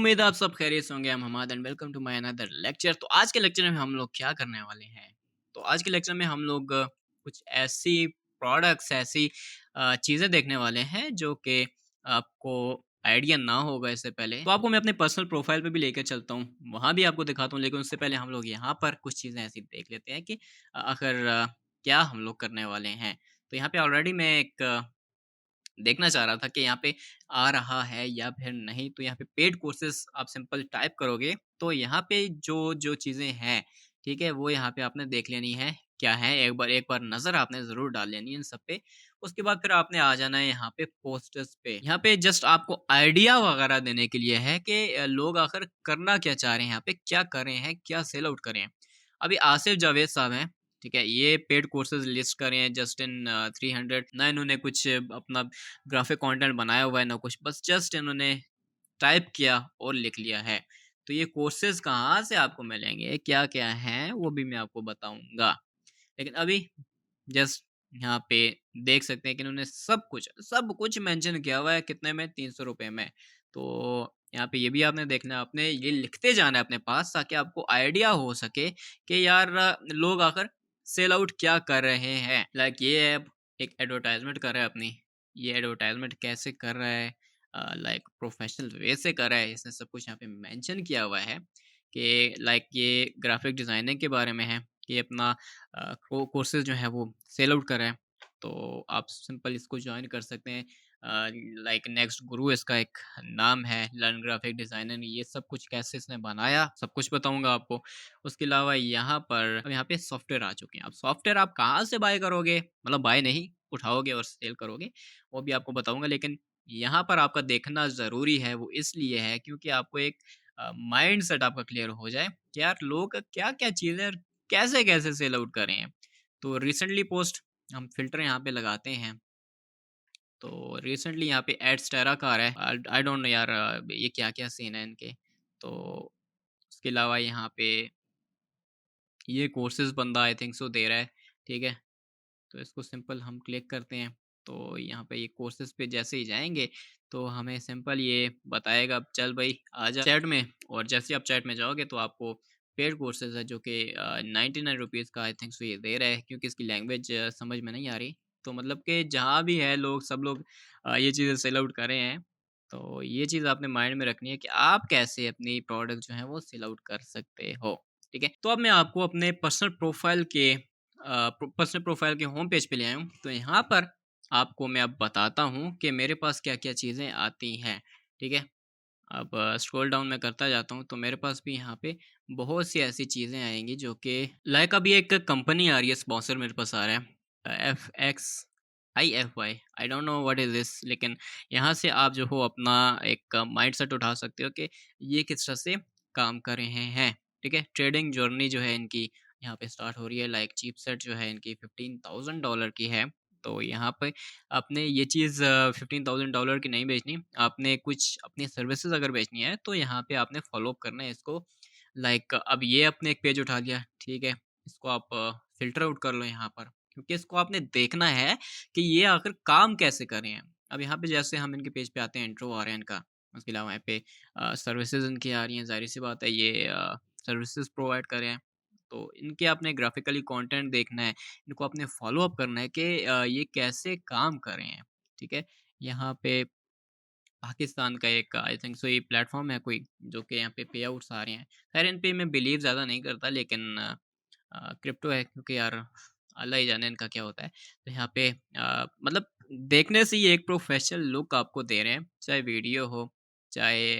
उम्मीद है आप सब खैरियत से होंगे। I'm Hamad and welcome to my another lecture. तो आज के लेक्चर में हम लोग क्या करने वाले हैं? तो आज के लेक्चर में हम लोग कुछ ऐसी प्रोडक्ट्स, ऐसी चीज़ें देखने वाले हैं जो कि आपको आइडिया ना होगा इससे पहले। तो आपको मैं अपने पर्सनल प्रोफाइल पे भी लेकर चलता हूँ, वहाँ भी आपको दिखाता हूँ। लेकिन उससे पहले हम लोग यहाँ पर कुछ चीज़ें ऐसी देख लेते हैं कि आखिर क्या हम लोग करने वाले हैं। तो यहाँ पे ऑलरेडी मैं एक देखना चाह रहा था कि यहाँ पे आ रहा है या फिर नहीं। तो यहाँ पे पेड कोर्सेज़ आप सिंपल टाइप करोगे तो यहाँ पे जो चीज़ें हैं, ठीक है? वो यहाँ पे आपने देख लेनी है, क्या है एक बार नज़र आपने ज़रूर डाल लेनी है इन सब पे। उसके बाद फिर आपने आ जाना है यहाँ पे पोस्टर्स पे। यहाँ पे जस्ट आपको आइडिया वगैरह देने के लिए है कि लोग आखिर करना क्या चाह रहे हैं यहाँ पे, क्या कर रहे हैं, क्या सेल आउट कर रहे हैं। अभी आसिफ जावेद साहब हैं, ठीक है? ये पेड कोर्सेज़ लिस्ट कर रहे हैं जस्ट इन 300, ना इन्होंने कुछ अपना ग्राफिक कंटेंट बनाया हुआ है ना कुछ, बस जस्ट इन्होंने टाइप किया और लिख लिया है। तो ये कोर्सेज़ कहाँ से आपको मिलेंगे, क्या-क्या हैं, वो भी मैं आपको बताऊँगा। लेकिन अभी जस्ट यहाँ पे देख सकते हैं कि इन्होंने सब कुछ मेंशन किया हुआ है, कितने में, ₹300 में। तो यहाँ पे ये भी आपने देखना है, आपने ये लिखते जाना है अपने पास ताकि आपको आइडिया हो सके कि यार लोग आखिर सेल आउट क्या कर रहे हैं। लाइक ये ऐप एक एडवर्टाइज़मेंट कर रहा है अपनी, ये एडवर्टाइज़मेंट कैसे कर रहा है, लाइक प्रोफेशनल वे से कर रहा है। इसने सब कुछ यहाँ पे मेंशन किया हुआ है कि लाइक ये ग्राफिक डिज़ाइनिंग के बारे में है, कि अपना कोर्सेज़ जो है वो सेल आउट कर रहा है। तो आप सिंपल इसको जॉइन कर सकते हैं। लाइक नेक्स्ट गुरु इसका एक नाम है, लर्न ग्राफिक डिज़ाइनर। ये सब कुछ कैसे इसने बनाया, सब कुछ बताऊँगा आपको। उसके अलावा यहाँ पर अब यहाँ पे सॉफ्टवेयर आ चुके हैं। अब सॉफ्टवेयर आप कहाँ से बाय करोगे? मतलब बाय नहीं, उठाओगे और सेल करोगे, वो भी आपको बताऊँगा। लेकिन यहाँ पर आपका देखना ज़रूरी है, वो इसलिए है क्योंकि आपको एक माइंडसेट आपका क्लियर हो जाए कि यार लोग क्या-क्या चीज़ें कैसे-कैसे सेल आउट कर रहे हैं। तो रिसेंटली पोस्ट हम फ़िल्टर यहाँ पे लगाते हैं। तो रिसेंटली यहाँ पे एडस्टेरा का आ रहा है। आई डोंट नो यार ये क्या-क्या सीन है इनके। तो उसके अलावा यहाँ पे ये कोर्सेज़ बंदा आई थिंक सो दे रहा है, ठीक है? तो इसको सिंपल हम क्लिक करते हैं। तो यहाँ पे ये कोर्सेज़ पे जैसे ही जाएँगे तो हमें सिंपल ये बताएगा चल भई आजा चैट में। और जैसे ही आप चैट में जाओगे तो आपको पेड कोर्सेज़ है जो कि ₹99 का आई थिंक सो ये दे रहा है, क्योंकि इसकी लैंग्वेज समझ में नहीं आ रही। तो मतलब कि जहाँ भी है लोग, सब लोग ये चीज़ें सेल आउट कर रहे हैं। तो ये चीज़ आपने माइंड में रखनी है कि आप कैसे अपनी प्रोडक्ट जो है वो सेल आउट कर सकते हो, ठीक है? तो अब मैं आपको अपने पर्सनल प्रोफाइल के होम पेज पे ले आया हूँ। तो यहाँ पर आपको मैं अब बताता हूँ कि मेरे पास क्या-क्या चीज़ें आती हैं, ठीक है? अब स्क्रॉल डाउन मैं करता जाता हूँ तो मेरे पास भी यहाँ पे बहुत सी ऐसी चीज़ें आएँगी जो कि लाइक अभी एक कंपनी आ रही है, स्पॉन्सर मेरे पास आ रहा है, FXIFY, I don't know what is this. लेकिन यहाँ से आप जो हो अपना एक माइंडसेट उठा सकते हो कि ये किस तरह से काम कर रहे हैं, ठीक है? ट्रेडिंग जर्नी जो है इनकी यहाँ पे स्टार्ट हो रही है। लाइक चिपसेट जो है इनकी $15,000 की है। तो यहाँ पे आपने ये चीज़ $15,000 की नहीं बेचनी, आपने कुछ अपनी सर्विसेज़ अगर बेचनी है तो यहाँ पे आपने फ़ॉलो अप करना है इसको। लाइक अब ये आपने एक पेज उठा लिया, ठीक है? इसको आप फ़िल्टर आउट कर लो यहाँ पर, क्योंकि इसको आपने देखना है कि ये आखिर काम कैसे कर रहे हैं। अब यहाँ पे जैसे हम इनके पेज पे आते हैं, इंट्रो आ रहा है इनका, उसके अलावा यहाँ पे सर्विसेज़ इनकी आ रही हैं, ज़ाहिर-सी बात है ये सर्विसेज़ प्रोवाइड कर रहे हैं। तो इनके आपने ग्राफ़िकली कंटेंट देखना है, इनको आपने फ़ॉलो अप करना है कि ये कैसे काम कर रहे हैं, ठीक है? यहाँ पे पाकिस्तान का एक आई थिंक सो ये प्लेटफ़ॉर्म है कोई, जो कि यहाँ पे पे आउट्स आ रहे हैं। ख़ैर इन पे मैं बिलीव ज़्यादा नहीं करता, लेकिन क्रिप्टो है क्योंकि यार अल्लाह ही जाने इनका क्या होता है। तो यहाँ पे मतलब देखने से ही एक प्रोफ़ेशनल लुक आपको दे रहे हैं, चाहे वीडियो हो, चाहे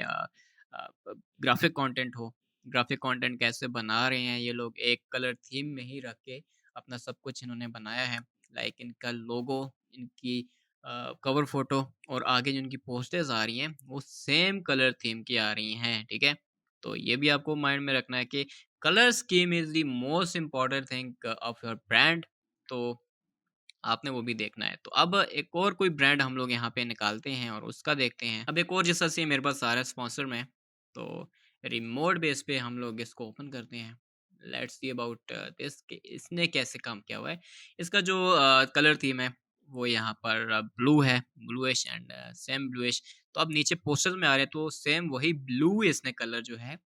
ग्राफ़िक कंटेंट हो। ग्राफ़िक कंटेंट कैसे बना रहे हैं ये लोग, एक कलर थीम में ही रख के अपना सब कुछ इन्होंने बनाया है। लाइक इनका लोगो, इनकी कवर फ़ोटो और आगे जो इनकी पोस्टर्स आ रही हैं, वो सेम कलर थीम की आ रही हैं, ठीक है? तो ये भी आपको माइंड में रखना है कि colour scheme is the most important thing of your brand. तो आपने वो भी देखना है। तो अब एक और कोई ब्रांड हम लोग यहाँ पे निकालते हैं और उसका देखते हैं। अब एक और जैसा सेम मेरे पास आ रहा है स्पॉन्सर में, तो रिमोट बेस पे हम लोग इसको ओपन करते हैं। लेट्स सी अबाउट दिस कि इसने कैसे काम किया हुआ है। इसका जो कलर थीम है वो यहाँ पर ब्लू है, ब्लूइश एंड सेम ब्लूइश। तो अब नीचे पोस्टर्स में आ रहे हैं तो सेम वही ब्लू इसने कलर जो है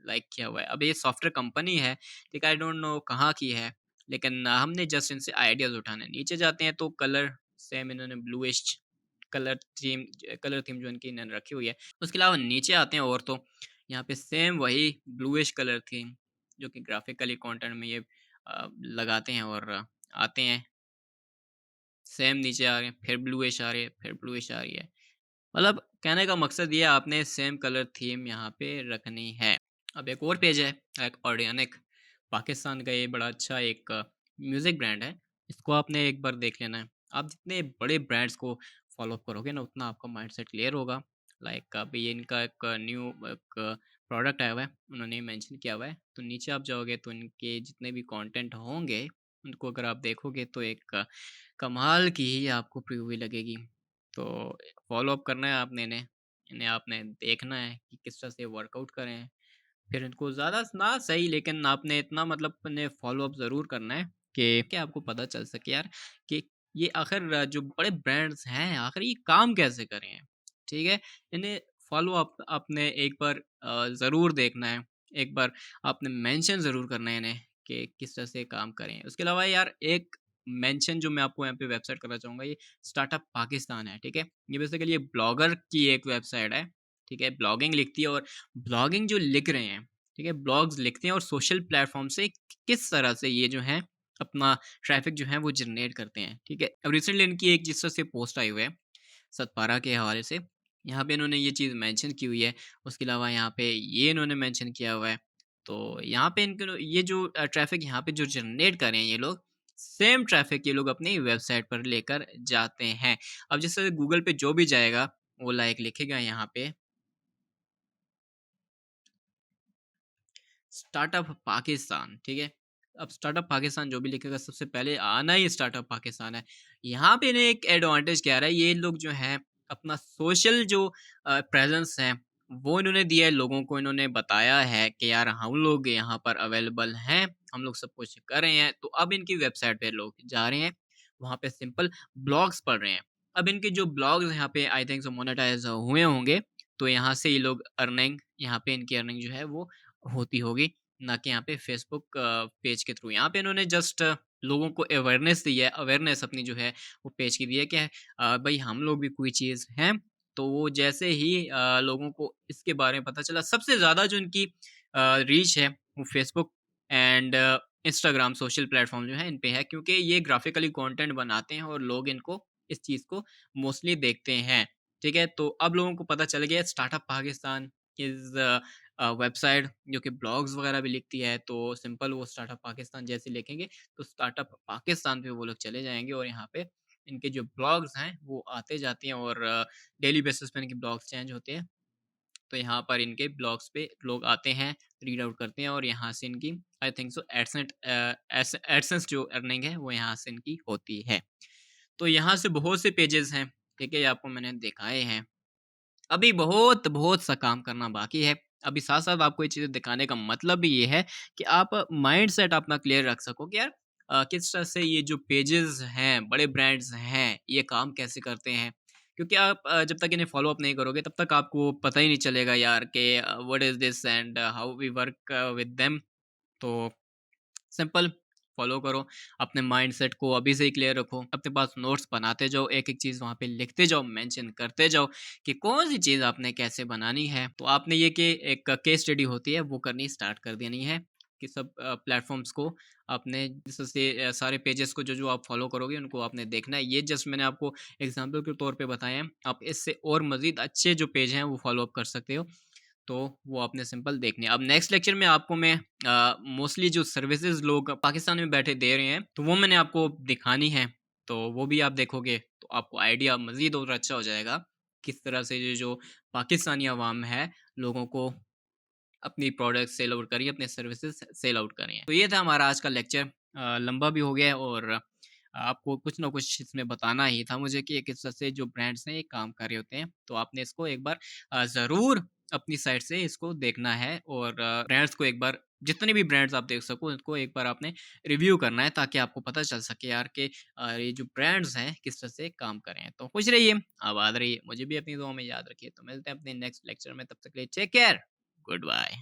लाइक किया हुआ है। अब ये सॉफ्टवेयर कंपनी है, ठीक है, आई डोंट नो कहाँ की है, लेकिन हमने जस्ट इनसे आइडियाज़ उठाने हैं। नीचे जाते हैं तो कलर सेम इन्होंने ब्लूइश कलर थीम जो इनकी इन्होंने रखी हुई है। उसके अलावा नीचे आते हैं और तो यहाँ पे सेम वही ब्लूइश कलर थीम जो कि ग्राफिकली कंटेंट में ये लगाते हैं और आते हैं। सेम नीचे आ रहे हैं, फिर ब्लूइश आ रही है, फिर ब्लूइश आ रही है। मतलब कहने का मकसद ये है आपने सेम कलर थीम यहाँ पे रखनी है। अब एक और पेज है, एक ऑर्गेनिक, पाकिस्तान का ये बड़ा अच्छा एक म्यूज़िक ब्रांड है। इसको आपने एक बार देख लेना है। आप जितने बड़े ब्रांड्स को फॉलो अप करोगे ना उतना आपका माइंडसेट क्लियर होगा। लाइक अभी ये इनका एक न्यू एक प्रोडक्ट आया हुआ है, उन्होंने मेंशन किया हुआ है। तो नीचे आप जाओगे तो इनके जितने भी कंटेंट होंगे उनको अगर आप देखोगे तो एक कमाल की ही आपको प्रीव्यू लगेगी। तो फॉलो अप करना है आपने इन्हें, इन्हें आपने देखना है कि किस तरह से वर्कआउट करें। फिर इनको ज़्यादा ना सही लेकिन आपने इतना मतलब इन्हें फॉलो अप ज़रूर करना है कि आपको पता चल सके यार कि ये आखिर जो बड़े ब्रांड्स हैं आखिर ये काम कैसे कर रहे हैं, ठीक है? इन्हें फॉलो अप आपने एक बार ज़रूर देखना है, एक बार आपने मेंशन ज़रूर करना है इन्हें कि किस तरह से काम करें। उसके अलावा यार एक मेंशन जो मैं आपको यहाँ पे वेबसाइट करना चाहूँगा, ये स्टार्टअप पाकिस्तान है, ठीक है? ये बेसिकली ये ब्लॉगर की एक वेबसाइट है, ठीक है? ब्लॉगिंग लिखती है और ब्लॉगिंग जो लिख रहे हैं, ठीक है? ब्लॉग्स लिखते हैं और सोशल प्लेटफ़ॉर्म से किस तरह से ये जो हैं अपना ट्रैफ़िक जो है वो जनरेट करते हैं, ठीक है? अब रिसेंटली इनकी एक जिस तरह से पोस्ट आई हुई है, सतपारा के हवाले से, यहाँ पे इन्होंने ये चीज़ मेंशन की हुई है। उसके अलावा यहाँ पे ये इन्होंने मेंशन किया हुआ है। तो यहाँ पे इनके ये जो ट्रैफ़िक यहाँ पे जो जनरेट कर रहे हैं ये लोग, सेम ट्रैफ़िक ये लोग अपनी वेबसाइट पर लेकर जाते हैं। अब जैसे गूगल पे जो भी जाएगा, वो लाइक लिखेगा यहाँ पे स्टार्टअप पाकिस्तान, ठीक है? अब स्टार्टअप पाकिस्तान जो भी लिखेगा सबसे पहले आना ही स्टार्टअप पाकिस्तान है। यहाँ पे इन्हें एक एडवांटेज क्या आ रहा है, ये लोग जो हैं अपना सोशल जो प्रेज़ेंस है वो इन्होंने दिया है लोगों को, इन्होंने बताया है कि यार हम लोग यहाँ पर अवेलेबल हैं, हम लोग सब कुछ कर रहे हैं। तो अब इनकी वेबसाइट पे लोग जा रहे हैं, वहाँ पे सिंपल ब्लॉग्स पढ़ रहे हैं। अब इनके जो ब्लॉग्स यहाँ पे आई थिंक सो मोनेटाइज़ हुए होंगे, तो यहाँ से ये लोग अर्निंग यहाँ पे इनकी अर्निंग जो है वो होती होगी, ना कि यहाँ पे फेसबुक पेज के थ्रू। यहाँ पे इन्होंने जस्ट लोगों को अवेयरनेस दी है, अवेयरनेस अपनी जो है वो पेज की दी है कि भाई हम लोग भी कोई चीज़ हैं। तो वो जैसे ही लोगों को इसके बारे में पता चला, सबसे ज़्यादा जो इनकी रीच है वो Facebook and Instagram social platform जो है इन पे है, क्योंकि ये ग्राफिकली कंटेंट बनाते हैं और लोग इनको इस चीज़ को मोस्टली देखते हैं, ठीक है? तो अब लोगों को पता चल गया स्टार्टअप पाकिस्तान इज़ वेबसाइट जो कि ब्लॉग्स वगैरह भी लिखती है। तो सिंपल वो स्टार्टअप पाकिस्तान जैसे लिखेंगे तो स्टार्टअप पाकिस्तान पे वो लोग चले जाएँगे और यहाँ पे इनके जो ब्लॉग्स हैं वो आते जाते हैं और डेली बेसिस पे इनके ब्लॉग्स चेंज होते हैं। तो यहाँ पर इनके ब्लॉग्स पे लोग आते हैं, रीड आउट करते हैं और यहाँ से इनकी आई थिंक सो एडसेंस जो अर्निंग है वो यहाँ से इनकी होती है। तो यहाँ से बहुत से पेजेज़ हैं, ठीक है? ये आपको मैंने दिखाए हैं। अभी बहुत सा काम करना बाकी है। अभी साथ-साथ आपको ये चीज़ें दिखाने का मतलब भी ये है कि आप माइंडसेट अपना क्लियर रख सको कि यार किस तरह से ये जो पेजेज़ हैं, बड़े ब्रांड्स हैं, ये काम कैसे करते हैं। क्योंकि आप जब तक इन्हें फ़ॉलो अप नहीं करोगे तब तक आपको पता ही नहीं चलेगा यार कि what is this and how we work with them. तो सिंपल फॉलो करो, अपने माइंडसेट को अभी से ही क्लियर रखो, अपने पास नोट्स बनाते जाओ, एक-एक चीज़ वहाँ पे लिखते जाओ, मेंशन करते जाओ कि कौन-सी चीज़ आपने कैसे बनानी है। तो आपने ये कि एक केस स्टडी होती है, वो करनी स्टार्ट कर देनी है कि सब प्लेटफ़ॉर्म्स को आपने जिस तरह से सारे पेजेज़ को जो-जो आप फॉलो करोगे, उनको आपने देखना है। ये जस्ट मैंने आपको एग्ज़ाम्पल के तौर पे बताए हैं। आप इससे और मज़ीद अच्छे जो पेज हैं, वो फॉलो अप कर सकते हो। तो वो आपने सिंपल देखने हैं। अब नेक्स्ट लेक्चर में आपको मैं मोस्टली जो सर्विसेज़ लोग पाकिस्तान में बैठे दे रहे हैं, तो वो मैंने आपको दिखानी है। तो वो भी आप देखोगे, तो आपको आइडिया मज़ीद और अच्छा हो जाएगा, किस तरह से ये जो पाकिस्तानी अवाम है, लोगों को अपनी प्रोडक्ट्स सेल आउट करी, अपने सर्विसेज़ सेल आउट करी हैं। तो ये था हमारा आज का लेक्चर। लंबा भी हो गया है और आपको कुछ ना कुछ इसमें बताना ही था मुझे कि किस तरह से जो ब्रांड्स हैं, ये काम कर रहे होते हैं। तो आपने इसको एक बार ज़रूर अपनी साइड से इसको देखना है और ब्रांड्स को एक बार जितने भी ब्रांड्स आप देख सको उनको एक बार आपने रिव्यू करना है ताकि आपको पता चल सके यार कि ये जो ब्रांड्स हैं किस तरह से काम कर रहे हैं। तो खुश रहिए, आबाद रहिए, मुझे भी अपनी दुआ में याद रखिए। तो मिलते हैं अपने नेक्स्ट लेक्चर में, तब तक के लिए टेक केयर, गुड बाय।